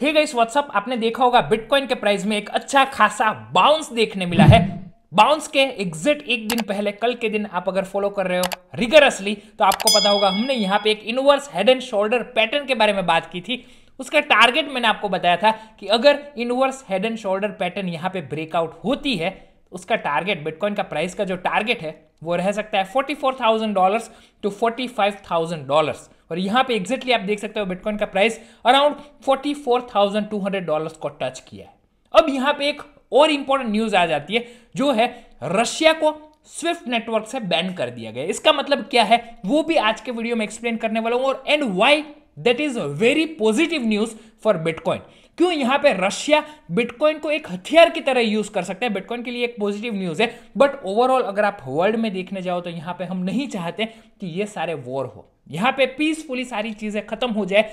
Hey guys what's up, आपने देखा होगा बिटकॉइन के प्राइस में एक अच्छा खासा बाउंस देखने मिला है। बाउंस के एग्जैक्ट एक दिन पहले, कल के दिन आप अगर फॉलो कर रहे हो रिगरसली तो आपको पता होगा हमने यहाँ पे एक inverse head and shoulder pattern के बारे में बात की थी। उसका टारगेट मैंने आपको बताया था कि अगर inverse head and shoulder pattern यहाँ पे ब्रेकआउट होती है, उसका टारगेट, बिटकॉइन का प्राइस का जो टारगेट है वो रह सकता है $44,000 टू $45,000। और यहां पे एग्जैक्टली आप देख सकते हो बिटकॉइन का प्राइस अराउंड $44,200 को टच किया है। अब यहां पे एक और इंपॉर्टेंट न्यूज आ जाती है, जो है रशिया को स्विफ्ट नेटवर्क से बैन कर दिया गया। इसका मतलब क्या है वो भी आज के वीडियो में एक्सप्लेन करने वाला हूं, और and why that is very positive news for bitcoin. क्यों यहां पे रशिया बिटकॉइन को एक हथियार की तरह यूज कर सकता है, बिटकॉइन के लिए एक पॉजिटिव न्यूज है। बट ओवरऑल अगर आप वर्ल्ड में देखने जाओ तो यहां पे हम नहीं चाहते कि ये सारे वॉर हो, यहां पे पीसफुली सारी चीजें खत्म हो जाए,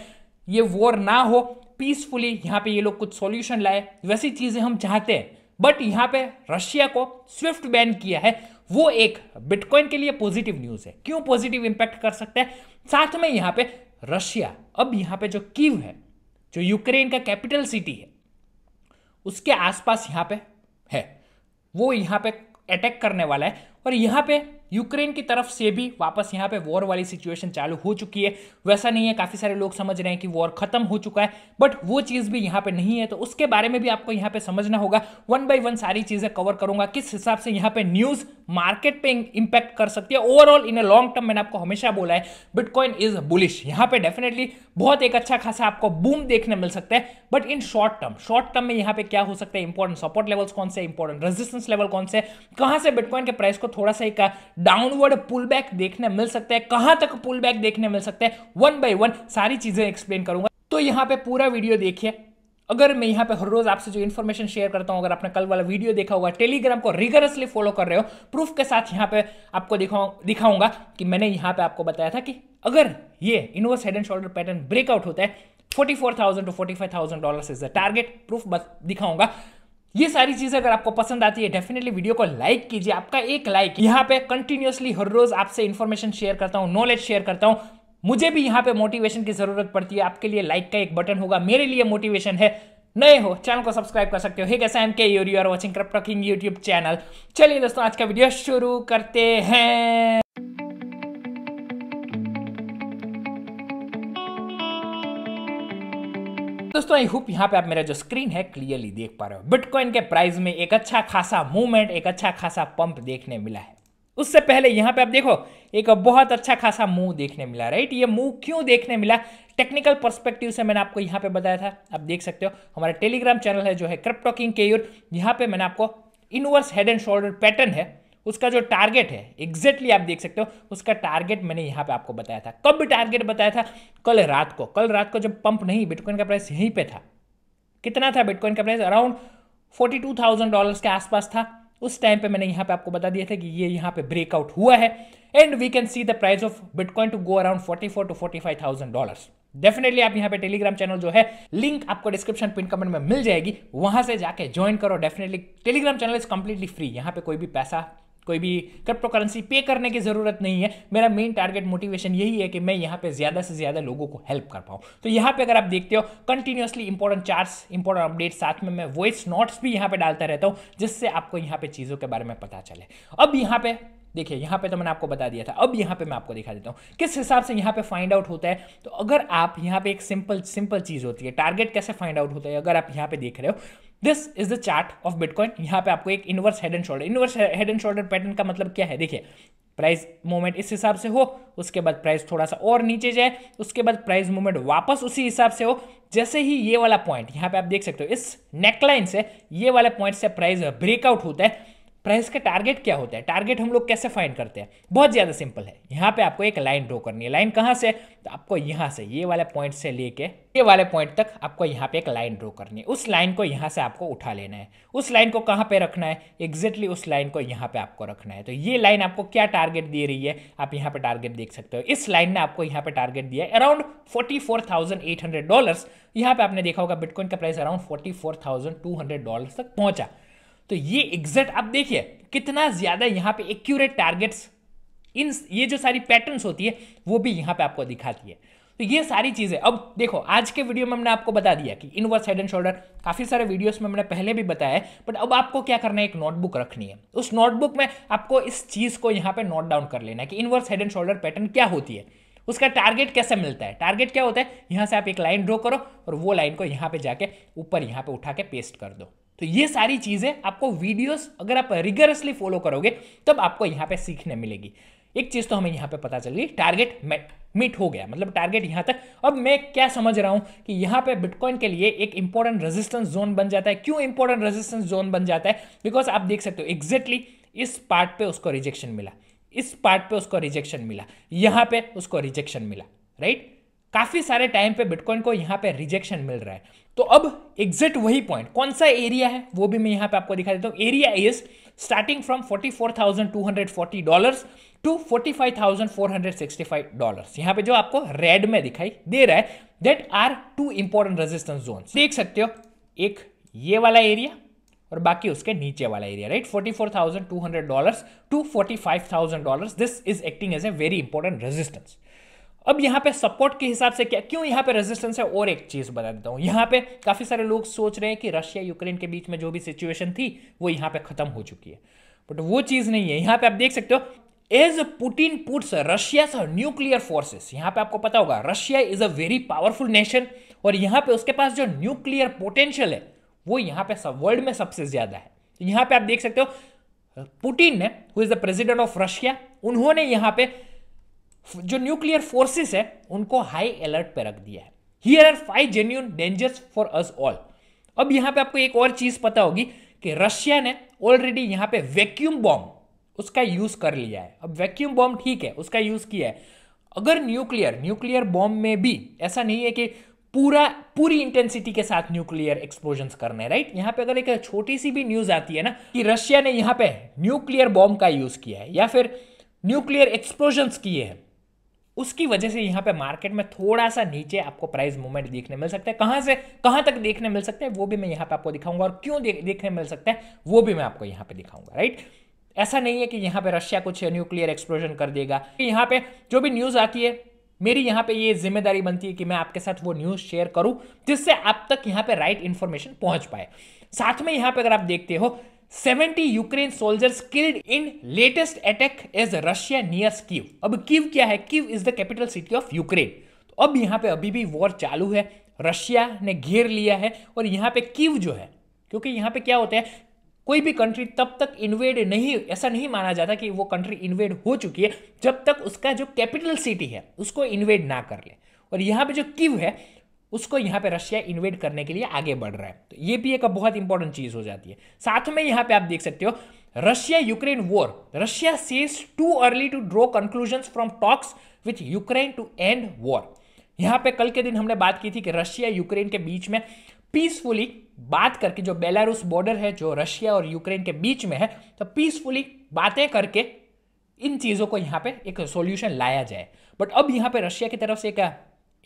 ये वॉर ना हो, पीसफुली यहां पे ये लोग कुछ सॉल्यूशन लाए, वैसी चीजें हम चाहते हैं। बट यहां पे रशिया को स्विफ्ट बैन किया है, वो एक बिटकॉइन के लिए पॉजिटिव न्यूज है। क्यों पॉजिटिव इंपैक्ट कर सकता है? साथ में यहां पे रशिया अब यहां पे जो कीव है, जो यूक्रेन का कैपिटल सिटी है, उसके आसपास यहां पे है, वो यहां पे अटैक करने वाला है। और यहां पे यूक्रेन की तरफ से भी वापस यहां पे वॉर वाली सिचुएशन चालू हो चुकी है। वैसा नहीं है, काफी सारे लोग समझ रहे हैं कि वॉर खत्म हो चुका है, बट वो चीज भी यहां पे नहीं है। तो उसके बारे में भी आपको यहां पे समझना होगा। वन बाय वन सारी चीजें कवर करूंगा, किस हिसाब से यहां पे न्यूज मार्केट पे इंपैक्ट कर सकती है। Overall in a long term मैंने आपको हमेशा बोला है बिटकॉइन इज बुलिश, यहां पे डेफिनेटली बहुत एक अच्छा खासा आपको बूम देखने मिल सकता है। बट इन शॉर्ट टर्म में यहां पे क्या हो सकता है, इंपॉर्टेंट सपोर्ट लेवल्स कौन से, इंपॉर्टेंट रेजिस्टेंस लेवल कौन से, कहां से बिटकॉइन के प्राइस को थोड़ा सा एक डाउनवर्ड पुल बैक देखने मिल सकता है, कहां तक पुल बैक देखने मिल सकता है, वन बाय वन सारी चीजें एक्सप्लेन करूंगा। तो यहां पे पूरा वीडियो देखिए। अगर मैं यहां पे हर रोज आपसे जो इन्फॉर्मेशन शेयर करता हूं, अगर आपने कल वाला वीडियो देखा होगा, टेलीग्राम को रिगरसली फॉलो कर रहे हो, प्रूफ के साथ यहां पे आपको दिखाऊंगा कि मैंने यहां पे आपको बताया था कि अगर ये inverse head and shoulder pattern breakout होता है, $44,000 to $45,000 is the target. Proof बस दिखाऊंगा। ये सारी चीजें अगर आपको पसंद आती है डेफिनेटली वीडियो को लाइक कीजिए। आपका एक लाइक, यहाँ पे कंटिन्यूअसली हर रोज आपसे इंफॉर्मेशन शेयर करता हूँ, नॉलेज शेयर करता हूँ, मुझे भी यहाँ पे मोटिवेशन की जरूरत पड़ती है। आपके लिए लाइक का एक बटन होगा, मेरे लिए मोटिवेशन है। नए हो चैनल को सब्सक्राइब कर सकते हो। हे कैसे एम के you are watching Crypto King YouTube channel. चलिए दोस्तों आज का वीडियो शुरू करते हैं। दोस्तों आई होप यहाँ पे आप मेरा जो स्क्रीन है क्लियरली देख पा रहे हो। बिटकॉइन के प्राइस में एक अच्छा खासा मूवमेंट, एक अच्छा खासा पंप देखने मिला है। उससे पहले यहाँ पे आप देखो एक बहुत अच्छा खासा मूव देखने मिला, राइट। ये मूव क्यों देखने मिला, टेक्निकल पर्सपेक्टिव से मैंने आपको यहाँ पे बताया था। आप देख सकते हो हमारा टेलीग्राम चैनल है जो है क्रिप्टो किंग केयूर, यहाँ पे मैंने आपको inverse head and shoulder pattern है, उसका जो टारगेट है एग्जैक्टली आप देख सकते हो, उसका टारगेट मैंने यहां पे आपको बताया था। कब टारगेट बताया था? कल रात को जब पंप नहीं, बिटकॉइन का प्राइस यहीं पे था। कितना था बिटकॉइन का प्राइस? अराउंड $42,000 के आसपास था। उस टाइम पे मैंने यहां पे आपको बता दिया था कि ये यहां पे ब्रेकआउट हुआ है, and we can see the price of bitcoin to go around $44,000 to $45,000। Definitely आप यहाँ पे टेलीग्राम चैनल जो है, लिंक आपको डिस्क्रिप्शन पिन कमेंट में मिल जाएगी, वहां से जाके ज्वाइन करो। Definitely Telegram channel is completely free, यहाँ पे कोई भी पैसा, कोई भी क्रिप्टो करेंसी पे करने की जरूरत नहीं है। मेरा मेन टारगेट मोटिवेशन यही है कि मैं यहाँ पे ज्यादा से ज्यादा लोगों को हेल्प कर पाऊँ। तो यहाँ पे अगर आप देखते हो continuously important charts, important updates, साथ में मैं वॉइस नोट्स भी यहाँ पे डालता रहता हूँ, जिससे आपको यहाँ पे चीजों के बारे में पता चले। अब यहाँ पे देखिए, यहाँ पे तो मैंने आपको बता दिया था, अब यहाँ पे मैं आपको दिखा देता हूँ किस हिसाब से यहाँ पे फाइंड आउट होता है। तो अगर आप यहाँ पे एक सिंपल चीज होती है, टारगेट कैसे फाइंड आउट होता है, अगर आप यहाँ पे देख रहे हो, this is the chart of bitcoin. यहाँ पे आपको एक inverse head and shoulder pattern का मतलब क्या है, देखिए प्राइस मूवमेंट इस हिसाब से हो, उसके बाद प्राइस थोड़ा सा और नीचे जाए, उसके बाद प्राइस मूवमेंट वापस उसी हिसाब से हो। जैसे ही ये वाला पॉइंट यहाँ पे आप देख सकते हो, इस नेकलाइन से, ये वाले पॉइंट से प्राइस ब्रेकआउट होता है। प्राइस का टारगेट क्या होता है, टारगेट हम लोग कैसे फाइंड करते हैं? बहुत ज्यादा सिंपल है। यहाँ पे आपको एक लाइन ड्रॉ करनी है। लाइन कहाँ से? तो आपको यहाँ से, ये वाले पॉइंट से लेके ये वाले पॉइंट तक आपको यहाँ पे एक लाइन ड्रॉ करनी है। उस लाइन को यहाँ से आपको उठा लेना है। उस लाइन को कहाँ पे रखना है? एग्जैक्टली उस लाइन को यहाँ पे आपको रखना है। तो ये लाइन आपको क्या टारगेट दे रही है, आप यहाँ पे टारगेट देख सकते हो। इस लाइन ने आपको यहाँ पे टारगेट दिया है अराउंड $44,800। यहाँ पे आपने देखा होगा बिटकॉइन का प्राइस अराउंड $44,200 तक पहुंचा। तो ये एग्जैक्ट आप देखिए कितना ज्यादा यहाँ पे एक्यूरेट टारगेट्स, इन ये जो सारी पैटर्न्स होती है वो भी यहाँ पे आपको दिखाती है। तो ये सारी चीजें, अब देखो आज के वीडियो में हमने आपको बता दिया कि इनवर्स हेड एंड शोल्डर, काफी सारे वीडियोस में मैंने पहले भी बताया है, बट अब आपको क्या करना है, एक नोटबुक रखनी है। उस नोटबुक में आपको इस चीज को यहाँ पे नोट डाउन कर लेना है कि inverse head and shoulder pattern क्या होती है, उसका टारगेट कैसे मिलता है। टारगेट क्या होता है, यहां से आप एक लाइन ड्रॉ करो और वो लाइन को यहां पे जाके ऊपर यहां पे उठा के पेस्ट कर दो। तो ये सारी चीजें आपको वीडियोस अगर आप रिगरसली फॉलो करोगे तब आपको यहां पे सीखने मिलेगी। एक चीज तो हमें यहां पे पता चल गई, टारगेट मीट हो गया, मतलब टारगेट यहां तक। अब मैं क्या समझ रहा हूं कि यहां पे बिटकॉइन के लिए एक इंपॉर्टेंट रेजिस्टेंस जोन बन जाता है। क्यों इंपॉर्टेंट रेजिस्टेंस जोन बन जाता है, बिकॉज आप देख सकते हो एग्जैक्टली इस पार्ट पे उसको रिजेक्शन मिला, इस पार्ट पे उसको रिजेक्शन मिला, यहां पे उसको रिजेक्शन मिला, राइट। काफी सारे टाइम पे बिटकॉइन को यहां पे रिजेक्शन मिल रहा है। तो अब एग्जैक्ट वही पॉइंट, कौन सा एरिया है वो भी मैं यहां पे आपको दिखा देता हूं। Area is starting from $44,240 to $45,465। यहां पे जो आपको रेड में दिखाई दे रहा है, that are two important resistance zones. देख सकते हो, एक ये वाला एरिया और बाकी उसके नीचे वाला area, right. $44,200 to $45,000, this is acting as a very important resistance. अब यहां पे सपोर्ट के हिसाब से क्या, क्यों यहां पे रेजिस्टेंस है, और एक चीज बता देता हूं। यहां पे काफी सारे लोग सोच रहे हैं कि रशिया यूक्रेन के बीच में जो भी सिचुएशन थी वो यहां पे खत्म हो चुकी है, बट वो चीज नहीं है। यहां पे आप देख सकते हो, as Putin puts Russia nuclear forces, यहां पे आपको पता होगा Russia is a very powerful nation, और यहां पे उसके पास जो न्यूक्लियर पोटेंशियल है वो यहां पे वर्ल्ड में सबसे ज्यादा है। यहां पे आप देख सकते हो, पुतिन ने, who is the president of Russia, उन्होंने यहां पे जो न्यूक्लियर फोर्सेस है उनको हाई अलर्ट पे रख दिया है। Here are 5 genuine dangers for us all. अब यहां पे आपको एक और चीज पता होगी कि रशिया ने ऑलरेडी यहां पे वैक्यूम बॉम्ब उसका यूज कर लिया है। अब वैक्यूम बॉम्ब ठीक है, उसका यूज किया है। अगर न्यूक्लियर बॉम्ब में भी ऐसा नहीं है कि पूरी इंटेंसिटी के साथ न्यूक्लियर एक्सप्लोजन्स करने, राइट। यहां पे अगर एक छोटी सी भी न्यूज आती है ना कि रशिया ने यहां पे न्यूक्लियर बॉम्ब का यूज किया है या फिर न्यूक्लियर एक्सप्लोजन्स किए हैं, उसकी वजह से यहां पे मार्केट में थोड़ा सा नीचे आपको प्राइस मूवमेंट देखने मिल सकता है। कहां से कहां तक देखने मिल सकता है वो भी मैं यहां पे आपको दिखाऊंगा, और क्यों देखने मिल सकता है वो भी मैं आपको यहां पे दिखाऊंगा, राइट। ऐसा नहीं है कि यहां पे रशिया कुछ न्यूक्लियर एक्सप्लोजन कर देगा। यहां पे जो भी न्यूज आती है, मेरी यहां पे ये जिम्मेदारी बनती है कि मैं आपके साथ वो न्यूज शेयर करूं जिससे आप तक यहां पे राइट इंफॉर्मेशन पहुंच पाए। साथ में यहां पे अगर आप देखते हो, 70 Ukraine soldiers killed in latest attack as Russia nears Kyiv. अब कीव क्या है, Kyiv is the capital city of Ukraine. तो अब यहां पे अभी भी वॉर चालू है, रशिया ने घेर लिया है, और यहां पे कीव जो है, क्योंकि यहां पे क्या होता है, कोई भी कंट्री तब तक इन्वेड नहीं, ऐसा नहीं माना जाता कि वो कंट्री इन्वेड हो चुकी है जब तक उसका जो कैपिटल सिटी है उसको इन्वेड ना कर ले। और यहां पे जो कीव है उसको यहां पे रशिया इन्वेड करने के लिए आगे बढ़ रहा है। तो ये भी एक बहुत इंपॉर्टेंट चीज हो जाती है। साथ में यहां पे आप देख सकते हो, Russia Ukraine war, Russia says too early to draw conclusions from talks with Ukraine to end war. यहां पे कल के दिन हमने बात की थी कि रशिया यूक्रेन के बीच में पीसफुली बात करके, जो बेलारूस बॉर्डर है जो रशिया और यूक्रेन के बीच में है, तो पीसफुली बातें करके इन चीजों को यहां पे एक सॉल्यूशन लाया जाए। बट अब यहां पे रशिया की तरफ से एक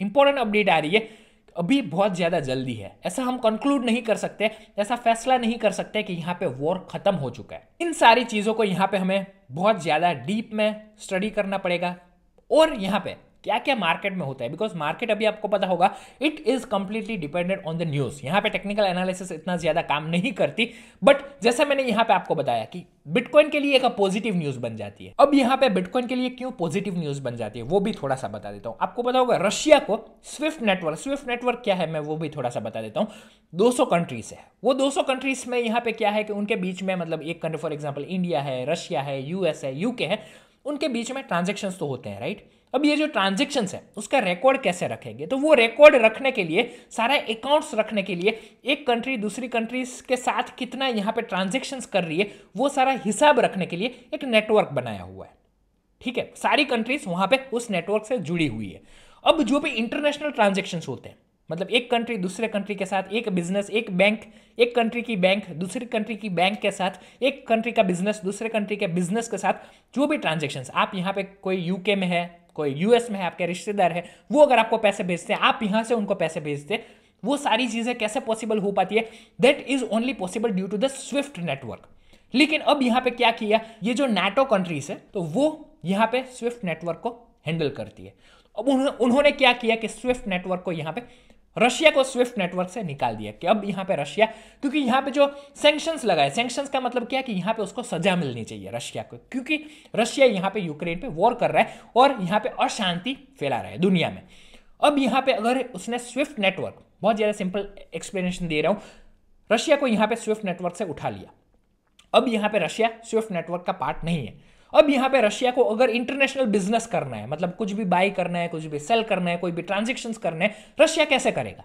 इंपॉर्टेंट अपडेट आ रही है, अभी बहुत ज्यादा जल्दी है, ऐसा हम कंक्लूड नहीं कर सकते, ऐसा फैसला नहीं कर सकते कि यहां पे वॉर खत्म हो चुका है। इन सारी चीजों को यहां पे हमें बहुत ज्यादा डीप में स्टडी करना पड़ेगा, और यहां पे क्या क्या मार्केट में होता है, बिकॉज मार्केट अभी आपको पता होगा it is completely dependent on the news. यहां पे टेक्निकल एनालिसिस इतना ज्यादा काम नहीं करती, बट जैसा मैंने यहां पे आपको बताया कि बिटकॉइन के लिए एक पॉजिटिव न्यूज बन जाती है। अब यहां पे बिटकॉइन के लिए क्यों पॉजिटिव न्यूज बन जाती है वो भी थोड़ा सा बता देता हूं। आपको पता होगा रशिया को स्विफ्ट नेटवर्क क्या है, मैं वो भी थोड़ा सा बता देता हूं। 200 कंट्रीज है, वो 200 कंट्रीज में यहां पे क्या है कि उनके बीच में, मतलब एक कंट्री फॉर एग्जाम्पल इंडिया है, रशिया है, यूएस है, यूके है, उनके बीच में ट्रांजेक्शन्स तो होते हैं, राइट। अब ये जो ट्रांजेक्शन्स है उसका रिकॉर्ड कैसे रखेंगे, तो वो रिकॉर्ड रखने के लिए, सारा अकाउंट्स रखने के लिए, एक कंट्री दूसरी कंट्रीज के साथ कितना यहाँ पे ट्रांजेक्शन्स कर रही है वो सारा हिसाब रखने के लिए एक नेटवर्क बनाया हुआ है, ठीक है। सारी कंट्रीज वहां पे उस नेटवर्क से जुड़ी हुई है। अब जो भी इंटरनेशनल ट्रांजेक्शन्स होते हैं, मतलब एक कंट्री दूसरे कंट्री के साथ, एक बिजनेस, एक बैंक, एक कंट्री की बैंक दूसरी कंट्री की बैंक के साथ, एक कंट्री का बिजनेस दूसरे कंट्री के बिजनेस के साथ, जो भी ट्रांजेक्शन्स, आप यहाँ पे कोई यूके में है, कोई यूएस में है, आपके रिश्तेदार है, वो अगर आपको पैसे भेजते हैं, आप यहां से उनको पैसे भेजते हैं, वो सारी चीजें कैसे पॉसिबल हो पाती है, that is only possible due to the SWIFT network. लेकिन अब यहां पे क्या किया, ये जो नाटो कंट्रीज है तो वो यहां पे स्विफ्ट नेटवर्क को हैंडल करती है। अब उन्होंने क्या किया कि स्विफ्ट नेटवर्क को यहाँ पे रशिया को स्विफ्ट नेटवर्क से निकाल दिया कि अब यहाँ पे रशिया, क्योंकि यहाँ पे जो सैंक्शंस लगाए, सैंक्शंस का मतलब क्या कि यहाँ पे उसको सजा मिलनी चाहिए रशिया को, क्योंकि रशिया यहाँ पे यूक्रेन पे वॉर कर रहा है और यहाँ पे अशांति फैला रहा है दुनिया में। अब यहाँ पे अगर उसने स्विफ्ट नेटवर्क, बहुत ज़्यादा सिंपल एक्सप्लेनेशन दे रहा हूँ, रशिया को यहाँ पे स्विफ्ट नेटवर्क से उठा लिया, अब यहाँ पे रशिया स्विफ्ट नेटवर्क का पार्ट नहीं है। अब यहाँ पे रशिया को अगर इंटरनेशनल बिजनेस करना है, मतलब कुछ भी बाई करना है, कुछ भी सेल करना है, कोई भी ट्रांजेक्शन्स करने हैं, रशिया कैसे करेगा?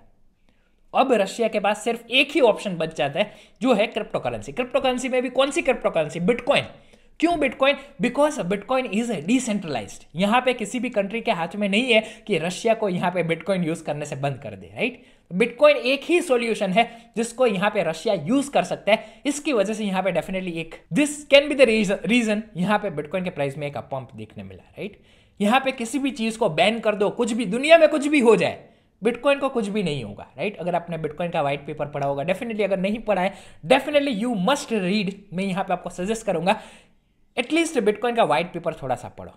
अब रशिया के पास सिर्फ एक ही ऑप्शन बच जाता है, जो है क्रिप्टो करेंसी। क्रिप्टो करेंसी में भी कौन सी क्रिप्टो करेंसी? बिटकॉइन। क्यों bitcoin? Because bitcoin is decentralised. यहाँ पे किसी भी कंट्री के हाथ में नहीं है कि रशिया को यहाँ पे बिटकॉइन यूज करने से बंद कर दे, राइट? बिटकॉइन एक ही सॉल्यूशन है जिसको यहाँ पे रशिया यूज कर सकता है। इसकी वजह से यहाँ पे डेफिनेटली एक this can be the reason यहाँ पे बिटकॉइन के प्राइस में एक पंप देखने मिला, राइट? यहाँ पे किसी भी चीज को बैन कर दो, कुछ भी दुनिया में कुछ भी हो जाए, बिटकॉइन को कुछ भी नहीं होगा, राइट? अगर आपने बिटकॉइन का व्हाइट पेपर पढ़ा होगा, डेफिनेटली अगर नहीं पढ़ा है डेफिनेटली यू मस्ट रीड। मैं यहाँ पे आपको सजेस्ट करूंगा एटलीस्ट बिटकॉइन का व्हाइट पेपर थोड़ा सा पढ़ो,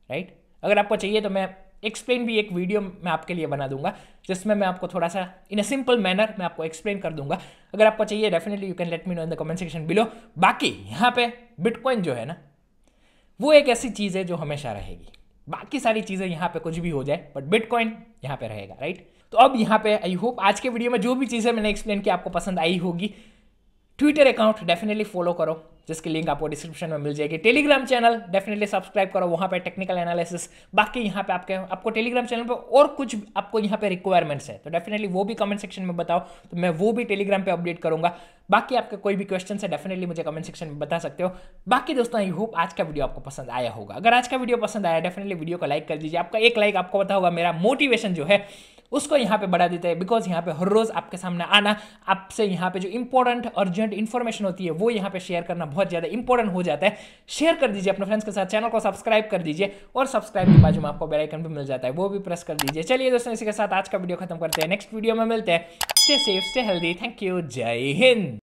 राइट? अगर आपको चाहिए तो मैं एक्सप्लेन भी एक वीडियो मैं आपके लिए बना दूंगा जिसमें मैं आपको थोड़ा सा इन अ सिंपल मैनर मैं आपको एक्सप्लेन कर दूंगा। अगर आपको चाहिए definitely you can let me know in the comment section below. बाकी यहाँ पे बिटकॉइन जो है ना, वो एक ऐसी चीज़ है जो हमेशा रहेगी। बाकी सारी चीज़ें यहाँ पे कुछ भी हो जाए बट बिटकॉइन यहाँ पे रहेगा, राइट? तो अब यहाँ पे आई होप आज के वीडियो में जो भी चीज़ें मैंने एक्सप्लेन की आपको पसंद आई होगी। ट्विटर अकाउंट डेफिनेटली फॉलो करो जिसकी लिंक आपको डिस्क्रिप्शन में मिल जाएगी। टेलीग्राम चैनल डेफिनेटली सब्सक्राइब करो, वहाँ पे टेक्निकल एनालिसिस, बाकी यहाँ पे आपको टेलीग्राम चैनल पे और कुछ आपको यहाँ पे रिक्वायरमेंट्स है तो डेफिनेटली वो भी कमेंट सेक्शन में बताओ, तो मैं वो भी टेलीग्राम पे अपडेट करूंगा। बाकी आपके कोई भी क्वेश्चन है डेफिनेटली मुझे कमेंट सेक्शन में बता सकते हो। बाकी दोस्तों आई होप आज का वीडियो आपको पसंद आया होगा। अगर आज का वीडियो पसंद आया डेफिनेटली वीडियो को लाइक कर दीजिए। आपका एक लाइक आपको पता होगा मेरा मोटिवेशन जो है उसको यहाँ पे बढ़ा देते हैं, बिकॉज यहाँ पे हर रोज आपके सामने आना, आपसे यहाँ पे जो इंपॉर्टेंट अर्जेंट इन्फॉर्मेशन होती है वो यहाँ पे शेयर करना बहुत ज़्यादा इंपॉर्टेंट हो जाता है। शेयर कर दीजिए अपने फ्रेंड्स के साथ, चैनल को सब्सक्राइब कर दीजिए और सब्सक्राइब के बाजू में आपको बेल आइकन भी मिल जाता है, वो भी प्रेस कर दीजिए। चलिए दोस्तों इसी के साथ आज का वीडियो खत्म करते हैं, नेक्स्ट वीडियो में मिलते हैं। Stay safe, stay healthy, thank you, जय हिंद।